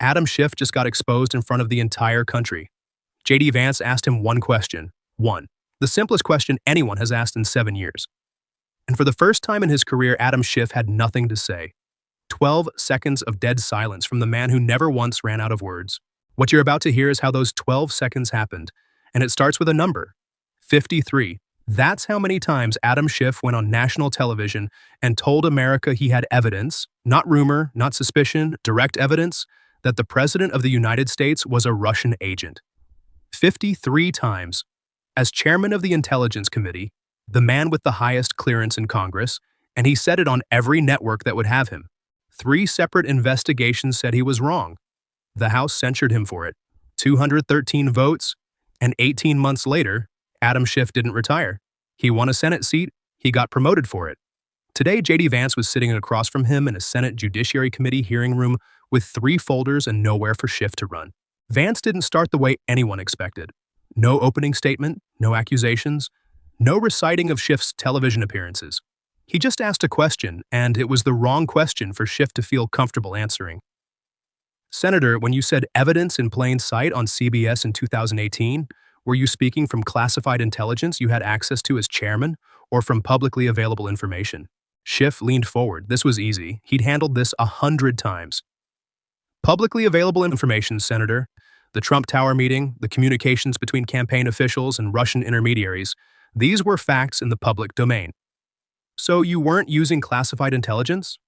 Adam Schiff just got exposed in front of the entire country. JD Vance asked him one question. One. The simplest question anyone has asked in 7 years. And for the first time in his career, Adam Schiff had nothing to say. 12 seconds of dead silence from the man who never once ran out of words. What you're about to hear is how those 12 seconds happened, and it starts with a number. 53. That's how many times Adam Schiff went on national television and told America he had evidence, not rumor, not suspicion, direct evidence, that the President of the United States was a Russian agent. 53 times. As chairman of the Intelligence Committee, the man with the highest clearance in Congress, and he said it on every network that would have him. 3 separate investigations said he was wrong. The House censured him for it. 213 votes, and 18 months later, Adam Schiff didn't retire. He won a Senate seat, he got promoted for it. Today, JD Vance was sitting across from him in a Senate Judiciary Committee hearing room with 3 folders and nowhere for Schiff to run. Vance didn't start the way anyone expected. No opening statement, no accusations, no reciting of Schiff's television appearances. He just asked a question, and it was the wrong question for Schiff to feel comfortable answering. Senator, when you said evidence in plain sight on CBS in 2018, were you speaking from classified intelligence you had access to as chairman, or from publicly available information? Schiff leaned forward. This was easy. He'd handled this 100 times. Publicly available information, Senator. The Trump Tower meeting, the communications between campaign officials and Russian intermediaries, these were facts in the public domain. So you weren't using classified intelligence?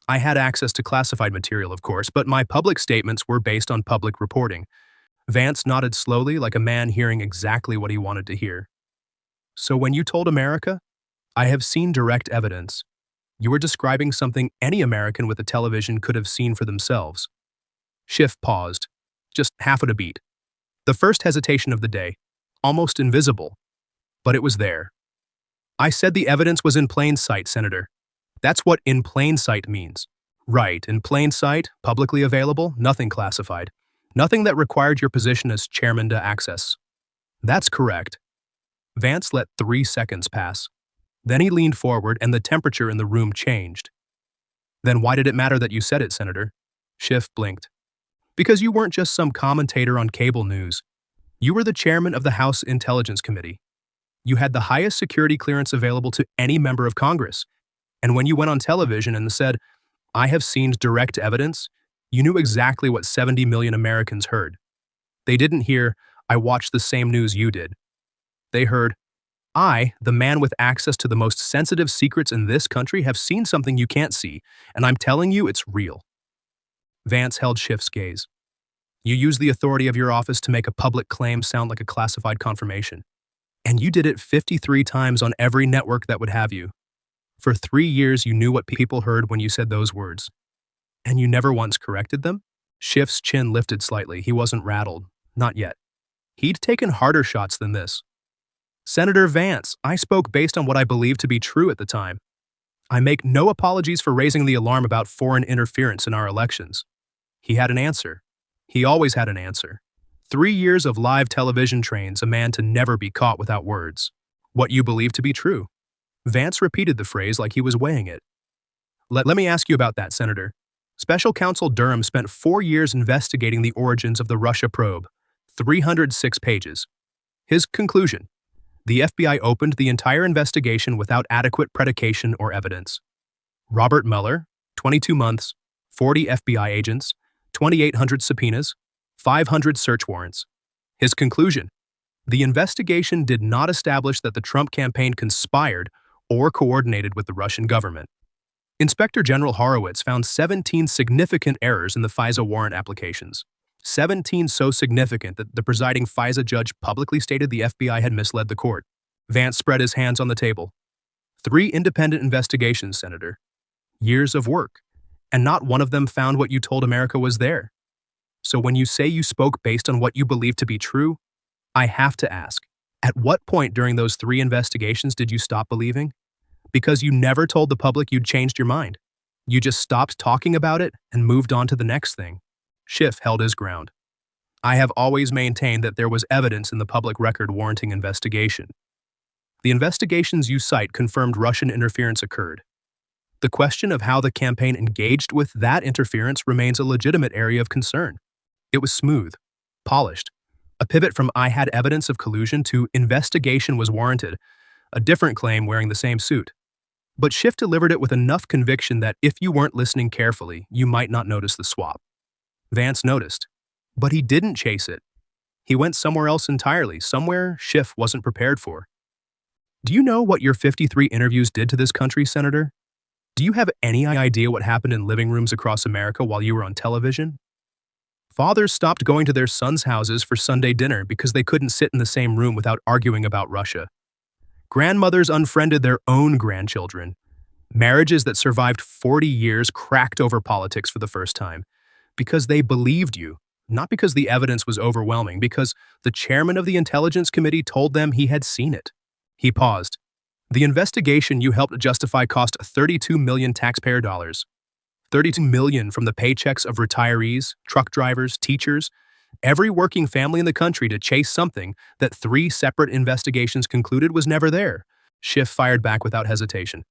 I had access to classified material, of course, but my public statements were based on public reporting. Vance nodded slowly, like a man hearing exactly what he wanted to hear. So when you told America, I have seen direct evidence, you were describing something any American with a television could have seen for themselves. Schiff paused, just half at a beat. The first hesitation of the day, almost invisible, but it was there. I said the evidence was in plain sight, Senator. That's what in plain sight means. Right, in plain sight, publicly available, nothing classified. Nothing that required your position as chairman to access. That's correct. Vance let 3 seconds pass. Then he leaned forward and the temperature in the room changed. Then why did it matter that you said it, Senator? Schiff blinked. Because you weren't just some commentator on cable news. You were the chairman of the House Intelligence Committee. You had the highest security clearance available to any member of Congress. And when you went on television and said, I have seen direct evidence, you knew exactly what 70 million Americans heard. They didn't hear, I watched the same news you did. They heard, I, the man with access to the most sensitive secrets in this country, have seen something you can't see, and I'm telling you it's real. Vance held Schiff's gaze. You used the authority of your office to make a public claim sound like a classified confirmation. And you did it 53 times on every network that would have you. For 3 years, you knew what people heard when you said those words. And you never once corrected them? Schiff's chin lifted slightly. He wasn't rattled. Not yet. He'd taken harder shots than this. Senator Vance, I spoke based on what I believed to be true at the time. I make no apologies for raising the alarm about foreign interference in our elections. He had an answer. He always had an answer. 3 years of live television trains a man to never be caught without words. What you believe to be true. Vance repeated the phrase like he was weighing it. Let me ask you about that, Senator. Special Counsel Durham spent 4 years investigating the origins of the Russia probe, 306 pages. His conclusion: the FBI opened the entire investigation without adequate predication or evidence. Robert Mueller, 22 months, 40 FBI agents, 2,800 subpoenas, 500 search warrants. His conclusion: the investigation did not establish that the Trump campaign conspired or coordinated with the Russian government. Inspector General Horowitz found 17 significant errors in the FISA warrant applications. 17 so significant that the presiding FISA judge publicly stated the FBI had misled the court. Vance spread his hands on the table. 3 independent investigations, Senator. Years of work. And not one of them found what you told America was there. So when you say you spoke based on what you believe to be true, I have to ask, at what point during those 3 investigations did you stop believing? Because you never told the public you'd changed your mind. You just stopped talking about it and moved on to the next thing. Schiff held his ground. I have always maintained that there was evidence in the public record warranting investigation. The investigations you cite confirmed Russian interference occurred. The question of how the campaign engaged with that interference remains a legitimate area of concern. It was smooth, polished, a pivot from "I had evidence of collusion" to "investigation was warranted," a different claim wearing the same suit. But Schiff delivered it with enough conviction that if you weren't listening carefully, you might not notice the swap. Vance noticed, but he didn't chase it. He went somewhere else entirely, somewhere Schiff wasn't prepared for. Do you know what your 53 interviews did to this country, Senator? Do you have any idea what happened in living rooms across America while you were on television? Fathers stopped going to their sons' houses for Sunday dinner because they couldn't sit in the same room without arguing about Russia. Grandmothers unfriended their own grandchildren. Marriages that survived 40 years cracked over politics for the first time because they believed you, not because the evidence was overwhelming, because the chairman of the Intelligence Committee told them he had seen it. He paused. The investigation you helped justify cost 32 million taxpayer dollars. 32 million from the paychecks of retirees, truck drivers, teachers, every working family in the country to chase something that 3 separate investigations concluded was never there. Schiff fired back without hesitation.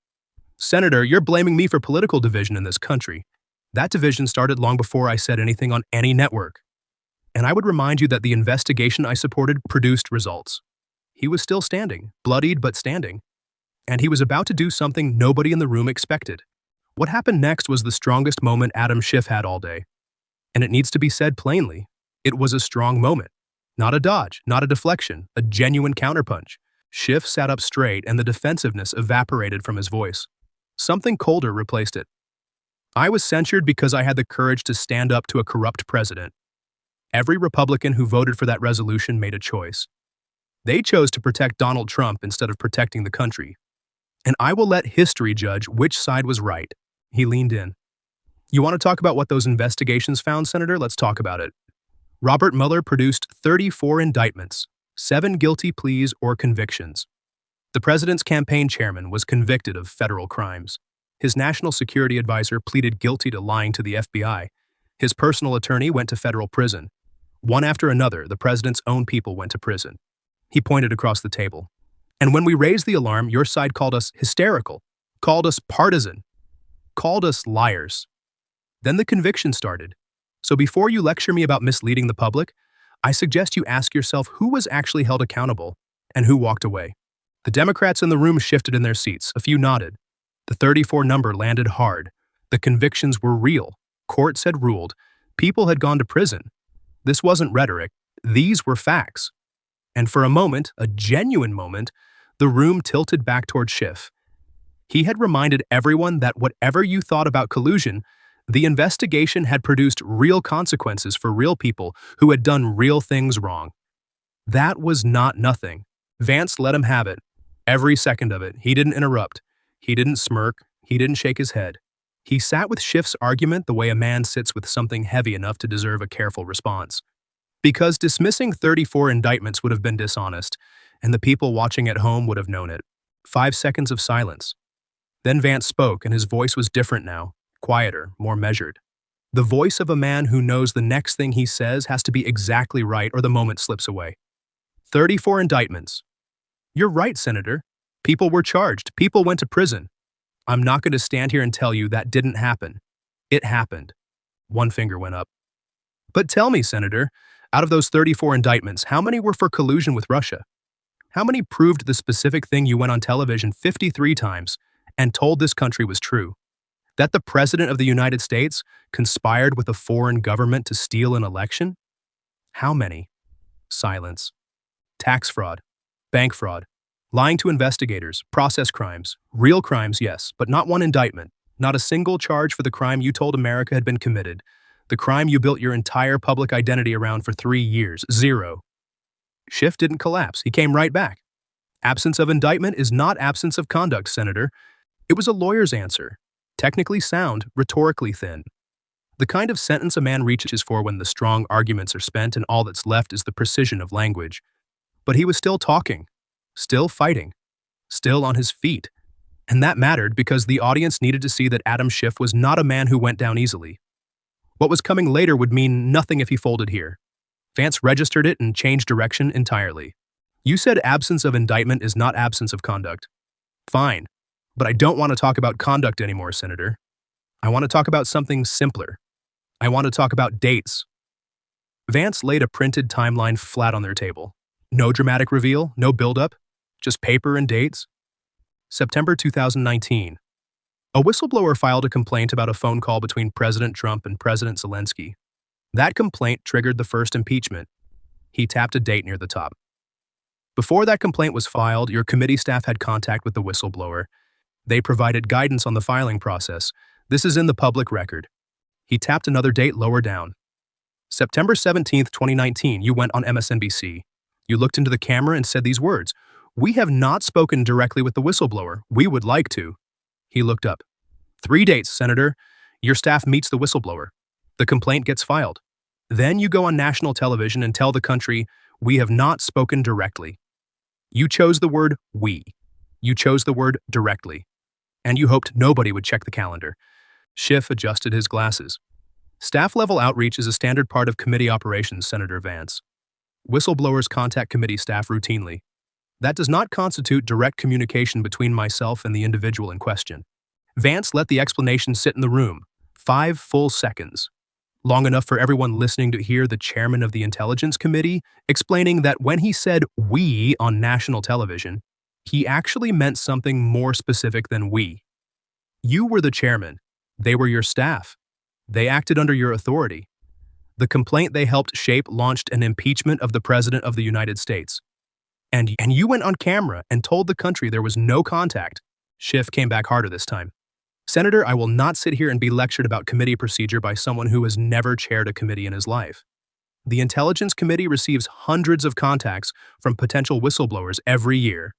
Senator, you're blaming me for political division in this country. That division started long before I said anything on any network. And I would remind you that the investigation I supported produced results. He was still standing, bloodied but standing. And he was about to do something nobody in the room expected. What happened next was the strongest moment Adam Schiff had all day. And it needs to be said plainly, it was a strong moment. Not a dodge, not a deflection, a genuine counterpunch. Schiff sat up straight and the defensiveness evaporated from his voice. Something colder replaced it. I was censured because I had the courage to stand up to a corrupt president. Every Republican who voted for that resolution made a choice. They chose to protect Donald Trump instead of protecting the country. And I will let history judge which side was right. He leaned in. You want to talk about what those investigations found, Senator? Let's talk about it. Robert Mueller produced 34 indictments, 7 guilty pleas or convictions. The president's campaign chairman was convicted of federal crimes. His national security advisor pleaded guilty to lying to the FBI. His personal attorney went to federal prison. One after another, the president's own people went to prison. He pointed across the table. And when we raised the alarm, your side called us hysterical, called us partisan, called us liars. Then the conviction started. So before you lecture me about misleading the public, I suggest you ask yourself who was actually held accountable and who walked away. The Democrats in the room shifted in their seats. A few nodded. The 34 number landed hard. The convictions were real. Courts had ruled. People had gone to prison. This wasn't rhetoric. These were facts. And for a moment, a genuine moment, the room tilted back toward Schiff. He had reminded everyone that whatever you thought about collusion, the investigation had produced real consequences for real people who had done real things wrong. That was not nothing. Vance let him have it. Every second of it. He didn't interrupt. He didn't smirk. He didn't shake his head. He sat with Schiff's argument the way a man sits with something heavy enough to deserve a careful response. Because dismissing 34 indictments would have been dishonest, and the people watching at home would have known it. 5 seconds of silence. Then Vance spoke, and his voice was different now, quieter, more measured. The voice of a man who knows the next thing he says has to be exactly right or the moment slips away. 34 indictments. You're right, Senator. People were charged. People went to prison. I'm not going to stand here and tell you that didn't happen. It happened. One finger went up. But tell me, Senator, out of those 34 indictments, how many were for collusion with Russia? How many proved the specific thing you went on television 53 times and told this country was true? That the President of the United States conspired with a foreign government to steal an election? How many? Silence. Tax fraud, bank fraud, lying to investigators, process crimes, real crimes, yes, but not one indictment, not a single charge for the crime you told America had been committed, the crime you built your entire public identity around for 3 years, 0. Schiff didn't collapse. He came right back. Absence of indictment is not absence of conduct, Senator. It was a lawyer's answer. Technically sound, rhetorically thin. The kind of sentence a man reaches for when the strong arguments are spent and all that's left is the precision of language. But he was still talking, still fighting, still on his feet. And that mattered because the audience needed to see that Adam Schiff was not a man who went down easily. What was coming later would mean nothing if he folded here. Vance registered it and changed direction entirely. You said absence of indictment is not absence of conduct. Fine. But I don't want to talk about conduct anymore, Senator. I want to talk about something simpler. I want to talk about dates. Vance laid a printed timeline flat on their table. No dramatic reveal, no buildup, just paper and dates. September 2019. A whistleblower filed a complaint about a phone call between President Trump and President Zelensky. That complaint triggered the first impeachment. He tapped a date near the top. Before that complaint was filed, your committee staff had contact with the whistleblower. They provided guidance on the filing process. This is in the public record. He tapped another date lower down. September 17th, 2019, you went on MSNBC. You looked into the camera and said these words, "We have not spoken directly with the whistleblower. We would like to." He looked up. 3 dates, Senator. Your staff meets the whistleblower. The complaint gets filed. Then you go on national television and tell the country, "We have not spoken directly." You chose the word "we." You chose the word "directly." And you hoped nobody would check the calendar. Schiff adjusted his glasses. Staff-level outreach is a standard part of committee operations, Senator Vance. Whistleblowers contact committee staff routinely. That does not constitute direct communication between myself and the individual in question. Vance let the explanation sit in the room. 5 full seconds. Long enough for everyone listening to hear the chairman of the Intelligence Committee explaining that when he said "we" on national television, he actually meant something more specific than "we." You were the chairman. They were your staff. They acted under your authority. The complaint they helped shape launched an impeachment of the President of the United States. And you went on camera and told the country there was no contact. Schiff came back harder this time. Senator, I will not sit here and be lectured about committee procedure by someone who has never chaired a committee in his life. The Intelligence Committee receives hundreds of contacts from potential whistleblowers every year.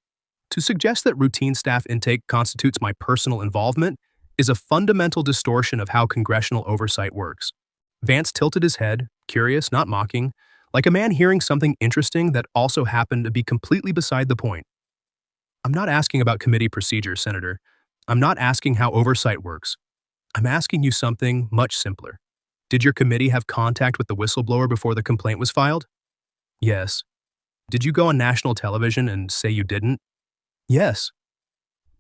To suggest that routine staff intake constitutes my personal involvement is a fundamental distortion of how congressional oversight works. Vance tilted his head, curious, not mocking, like a man hearing something interesting that also happened to be completely beside the point. I'm not asking about committee procedure, Senator. I'm not asking how oversight works. I'm asking you something much simpler. Did your committee have contact with the whistleblower before the complaint was filed? Yes. Did you go on national television and say you didn't? Yes.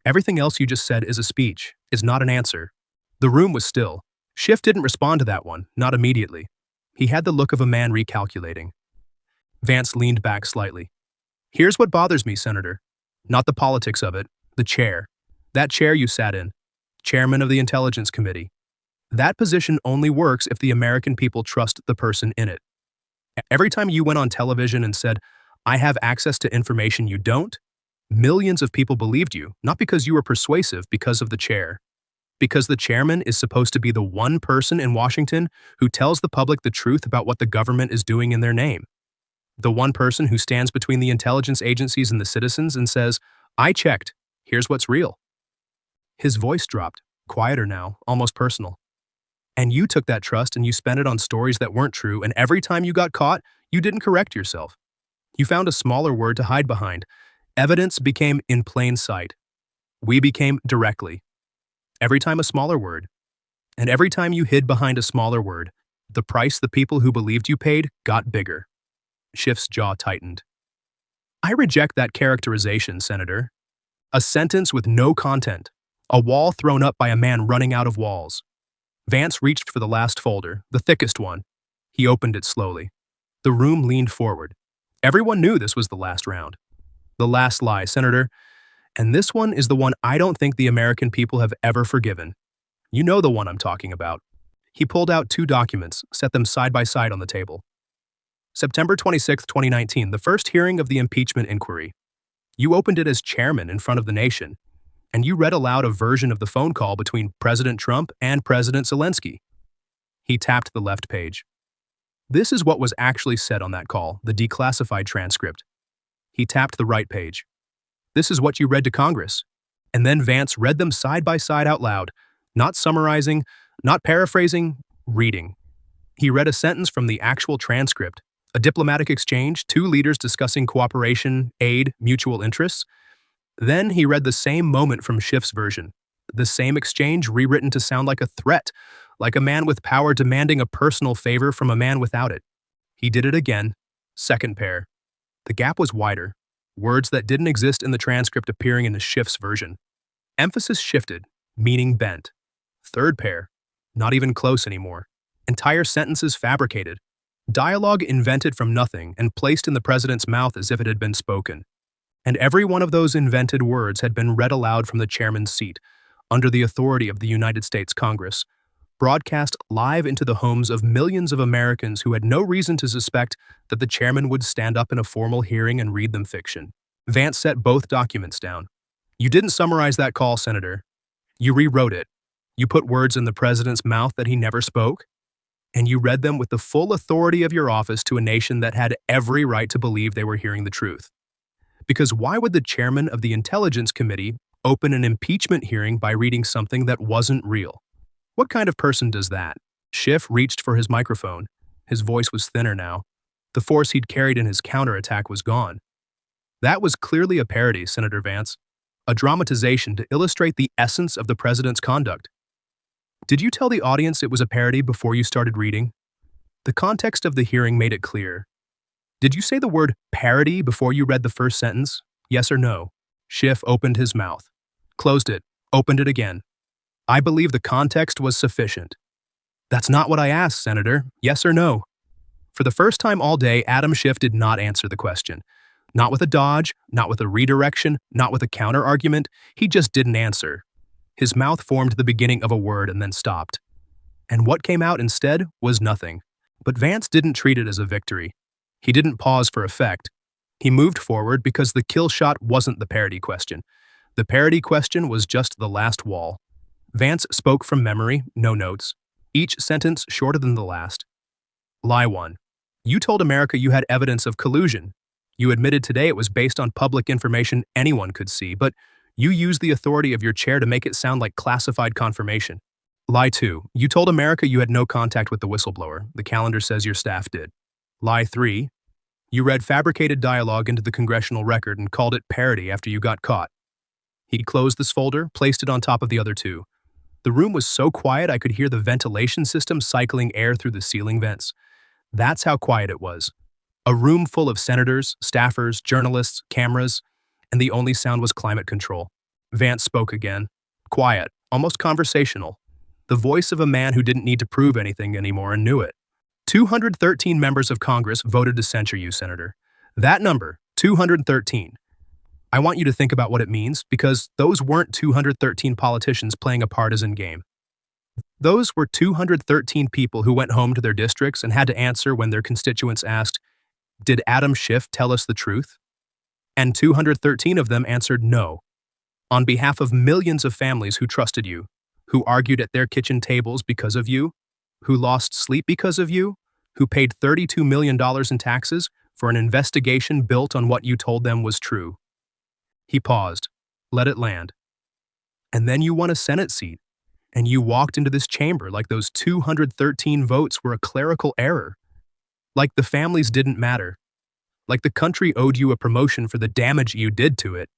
Everything else you just said is a speech, is not an answer. The room was still. Schiff didn't respond to that one, not immediately. He had the look of a man recalculating. Vance leaned back slightly. Here's what bothers me, Senator. Not the politics of it, the chair. That chair you sat in. Chairman of the Intelligence Committee. That position only works if the American people trust the person in it. Every time you went on television and said, "I have access to information you don't," millions of people believed you, not because you were persuasive, because of the chair. Because the chairman is supposed to be the one person in Washington who tells the public the truth about what the government is doing in their name. The one person who stands between the intelligence agencies and the citizens and says, "I checked, here's what's real." His voice dropped, quieter now, almost personal. And you took that trust and you spent it on stories that weren't true, and every time you got caught, you didn't correct yourself. You found a smaller word to hide behind. Evidence became in plain sight. We became directly. Every time a smaller word. And every time you hid behind a smaller word, the price the people who believed you paid got bigger. Schiff's jaw tightened. I reject that characterization, Senator. A sentence with no content. A wall thrown up by a man running out of walls. Vance reached for the last folder, the thickest one. He opened it slowly. The room leaned forward. Everyone knew this was the last round. The last lie, Senator. And this one is the one I don't think the American people have ever forgiven. You know the one I'm talking about. He pulled out 2 documents, set them side by side on the table. September 26, 2019, the first hearing of the impeachment inquiry. You opened it as chairman in front of the nation, and you read aloud a version of the phone call between President Trump and President Zelensky. He tapped the left page. This is what was actually said on that call, the declassified transcript. He tapped the right page. This is what you read to Congress. And then Vance read them side by side out loud, not summarizing, not paraphrasing, reading. He read a sentence from the actual transcript, a diplomatic exchange, 2 leaders discussing cooperation, aid, mutual interests. Then he read the same moment from Schiff's version, the same exchange rewritten to sound like a threat, like a man with power demanding a personal favor from a man without it. He did it again, second pair. The gap was wider, words that didn't exist in the transcript appearing in the Schiff's version. Emphasis shifted, meaning bent. Third pair, not even close anymore. Entire sentences fabricated. Dialogue invented from nothing and placed in the president's mouth as if it had been spoken. And every one of those invented words had been read aloud from the chairman's seat, under the authority of the United States Congress, broadcast live into the homes of millions of Americans who had no reason to suspect that the chairman would stand up in a formal hearing and read them fiction. Vance set both documents down. You didn't summarize that call, Senator. You rewrote it. You put words in the president's mouth that he never spoke, and you read them with the full authority of your office to a nation that had every right to believe they were hearing the truth. Because why would the chairman of the Intelligence Committee open an impeachment hearing by reading something that wasn't real? What kind of person does that? Schiff reached for his microphone. His voice was thinner now. The force he'd carried in his counterattack was gone. That was clearly a parody, Senator Vance. A dramatization to illustrate the essence of the president's conduct. Did you tell the audience it was a parody before you started reading? The context of the hearing made it clear. Did you say the word parody before you read the first sentence? Yes or no? Schiff opened his mouth, closed it, opened it again. I believe the context was sufficient. That's not what I asked, Senator. Yes or no? For the first time all day, Adam Schiff did not answer the question. Not with a dodge, not with a redirection, not with a counter-argument. He just didn't answer. His mouth formed the beginning of a word and then stopped. And what came out instead was nothing. But Vance didn't treat it as a victory. He didn't pause for effect. He moved forward because the kill shot wasn't the parody question. The parody question was just the last wall. Vance spoke from memory, no notes. Each sentence shorter than the last. Lie 1. You told America you had evidence of collusion. You admitted today it was based on public information anyone could see, but you used the authority of your chair to make it sound like classified confirmation. Lie 2. You told America you had no contact with the whistleblower. The calendar says your staff did. Lie 3. You read fabricated dialogue into the congressional record and called it parody after you got caught. He closed this folder, placed it on top of the other two. The room was so quiet I could hear the ventilation system cycling air through the ceiling vents. That's how quiet it was. A room full of senators, staffers, journalists, cameras, and the only sound was climate control. Vance spoke again. Quiet, almost conversational. The voice of a man who didn't need to prove anything anymore and knew it. 213 members of Congress voted to censure you, Senator. That number, 213. I want you to think about what it means, because those weren't 213 politicians playing a partisan game. Those were 213 people who went home to their districts and had to answer when their constituents asked, "Did Adam Schiff tell us the truth?" And 213 of them answered no. On behalf of millions of families who trusted you, who argued at their kitchen tables because of you, who lost sleep because of you, who paid $32 million in taxes for an investigation built on what you told them was true. He paused, let it land. And then you won a Senate seat, and you walked into this chamber like those 213 votes were a clerical error. Like the families didn't matter. Like the country owed you a promotion for the damage you did to it.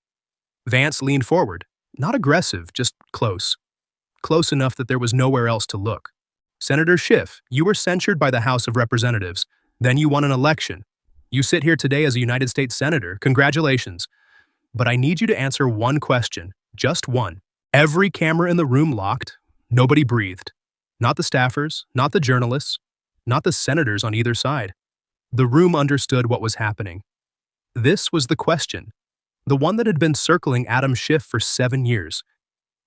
Vance leaned forward, not aggressive, just close. Close enough that there was nowhere else to look. Senator Schiff, you were censured by the House of Representatives. Then you won an election. You sit here today as a United States Senator. Congratulations. But I need you to answer one question, just one. Every camera in the room locked. Nobody breathed. Not the staffers, not the journalists, not the senators on either side. The room understood what was happening. This was the question. The one that had been circling Adam Schiff for 7 years.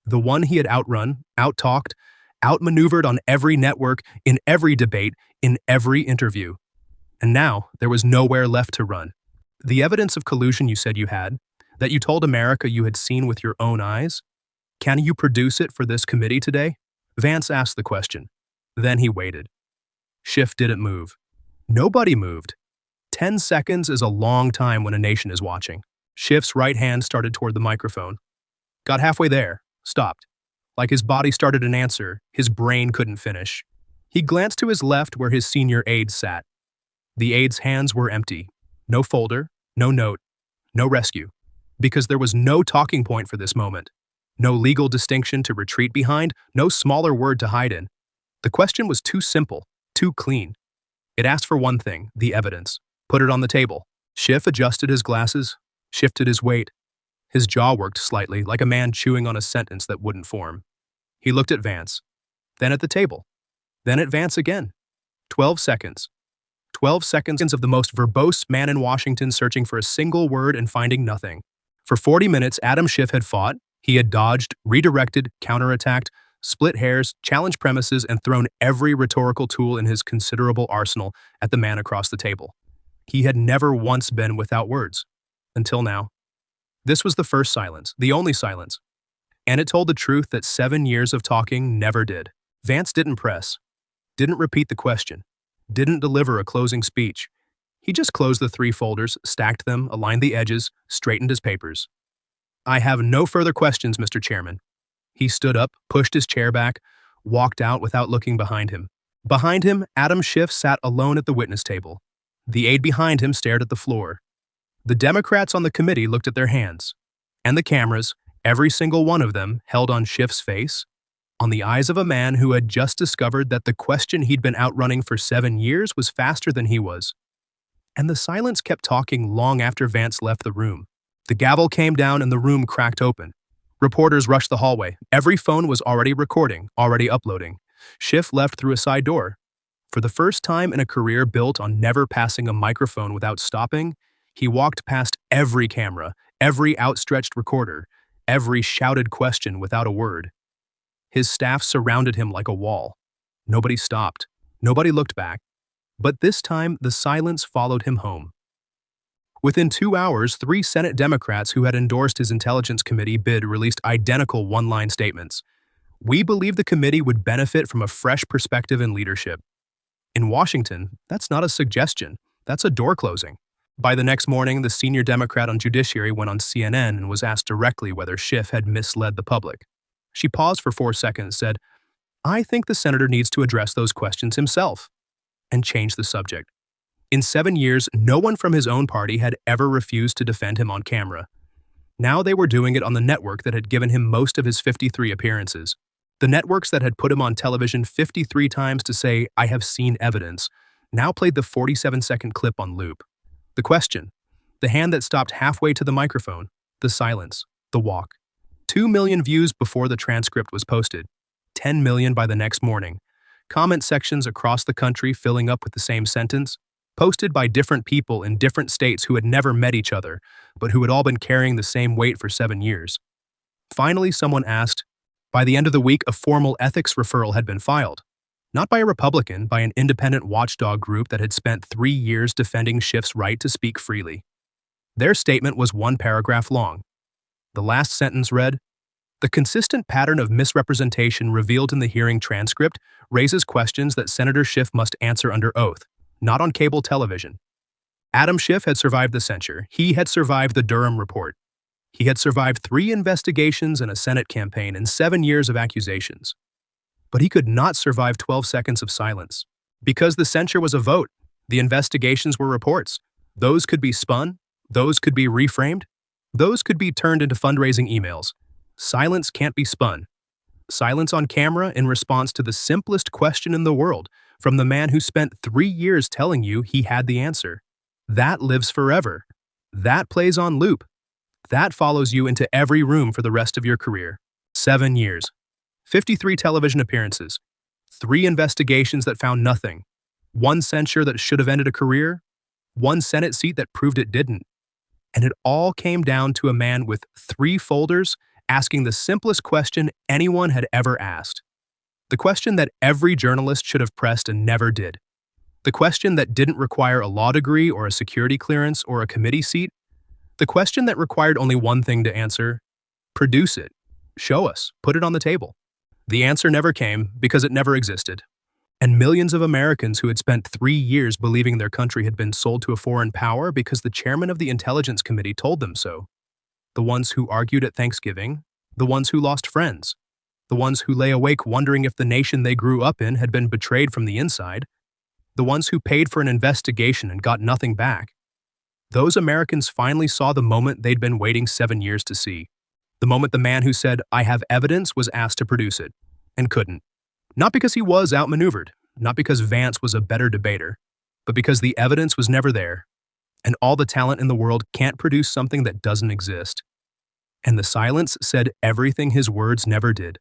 The one he had outrun, out-talked, outmaneuvered on every network, in every debate, in every interview. And now, there was nowhere left to run. The evidence of collusion you said you had, that you told America you had seen with your own eyes, can you produce it for this committee today? Vance asked the question. Then he waited. Schiff didn't move. Nobody moved. 10 seconds is a long time when a nation is watching. Schiff's right hand started toward the microphone. Got halfway there, stopped. Like his body started an answer, his brain couldn't finish. He glanced to his left where his senior aide sat. The aide's hands were empty. No folder, no note, no rescue. Because there was no talking point for this moment. No legal distinction to retreat behind, no smaller word to hide in. The question was too simple, too clean. It asked for one thing, the evidence. Put it on the table. Schiff adjusted his glasses, shifted his weight. His jaw worked slightly, like a man chewing on a sentence that wouldn't form. He looked at Vance, then at the table, then at Vance again. 12 seconds. 12 seconds of the most verbose man in Washington searching for a single word and finding nothing. For 40 minutes, Adam Schiff had fought. He had dodged, redirected, counterattacked, split hairs, challenged premises, and thrown every rhetorical tool in his considerable arsenal at the man across the table. He had never once been without words. Until now. This was the first silence, the only silence. And it told the truth that 7 years of talking never did. Vance didn't press, didn't repeat the question, didn't deliver a closing speech. He just closed the 3 folders, stacked them, aligned the edges, straightened his papers. "I have no further questions, Mr. Chairman." He stood up, pushed his chair back, walked out without looking behind him. Behind him, Adam Schiff sat alone at the witness table. The aide behind him stared at the floor. The Democrats on the committee looked at their hands. And the cameras, every single one of them, held on Schiff's face, on the eyes of a man who had just discovered that the question he'd been outrunning for 7 years was faster than he was. And the silence kept talking long after Vance left the room. The gavel came down and the room cracked open. Reporters rushed the hallway. Every phone was already recording, already uploading. Schiff left through a side door. For the first time in a career built on never passing a microphone without stopping, he walked past every camera, every outstretched recorder, every shouted question without a word. His staff surrounded him like a wall. Nobody stopped. Nobody looked back. But this time, the silence followed him home. Within 2 hours, 3 Senate Democrats who had endorsed his Intelligence Committee bid released identical one-line statements. "We believe the committee would benefit from a fresh perspective and leadership." In Washington, that's not a suggestion. That's a door closing. By the next morning, the senior Democrat on Judiciary went on CNN and was asked directly whether Schiff had misled the public. She paused for 4 seconds, said, "I think the senator needs to address those questions himself," and changed the subject. In 7 years, no one from his own party had ever refused to defend him on camera. Now they were doing it on the network that had given him most of his 53 appearances. The networks that had put him on television 53 times to say, "I have seen evidence," now played the 47-second clip on loop. The question, the hand that stopped halfway to the microphone, the silence, the walk. 2 million views before the transcript was posted, 10 million by the next morning. Comment sections across the country filling up with the same sentence, posted by different people in different states who had never met each other, but who had all been carrying the same weight for 7 years. Finally, someone asked, by the end of the week, a formal ethics referral had been filed. Not by a Republican, by an independent watchdog group that had spent 3 years defending Schiff's right to speak freely. Their statement was 1 paragraph long. The last sentence read, "The consistent pattern of misrepresentation revealed in the hearing transcript raises questions that Senator Schiff must answer under oath, not on cable television." Adam Schiff had survived the censure. He had survived the Durham report. He had survived 3 investigations and a Senate campaign and 7 years of accusations. But he could not survive 12 seconds of silence. Because the censure was a vote, the investigations were reports. Those could be spun, those could be reframed, those could be turned into fundraising emails. Silence can't be spun. Silence on camera in response to the simplest question in the world from the man who spent 3 years telling you he had the answer. That lives forever. That plays on loop. That follows you into every room for the rest of your career. 7 years. 53 television appearances, 3 investigations that found nothing, 1 censure that should have ended a career, 1 Senate seat that proved it didn't. And it all came down to a man with 3 folders asking the simplest question anyone had ever asked. The question that every journalist should have pressed and never did. The question that didn't require a law degree or a security clearance or a committee seat. The question that required only one thing to answer: produce it, show us, put it on the table. The answer never came because it never existed. And millions of Americans who had spent 3 years believing their country had been sold to a foreign power because the chairman of the Intelligence Committee told them so. The ones who argued at Thanksgiving, the ones who lost friends, the ones who lay awake wondering if the nation they grew up in had been betrayed from the inside, the ones who paid for an investigation and got nothing back. Those Americans finally saw the moment they'd been waiting 7 years to see. The moment the man who said, "I have evidence," was asked to produce it, and couldn't. Not because he was outmaneuvered, not because Vance was a better debater, but because the evidence was never there, and all the talent in the world can't produce something that doesn't exist. And the silence said everything his words never did.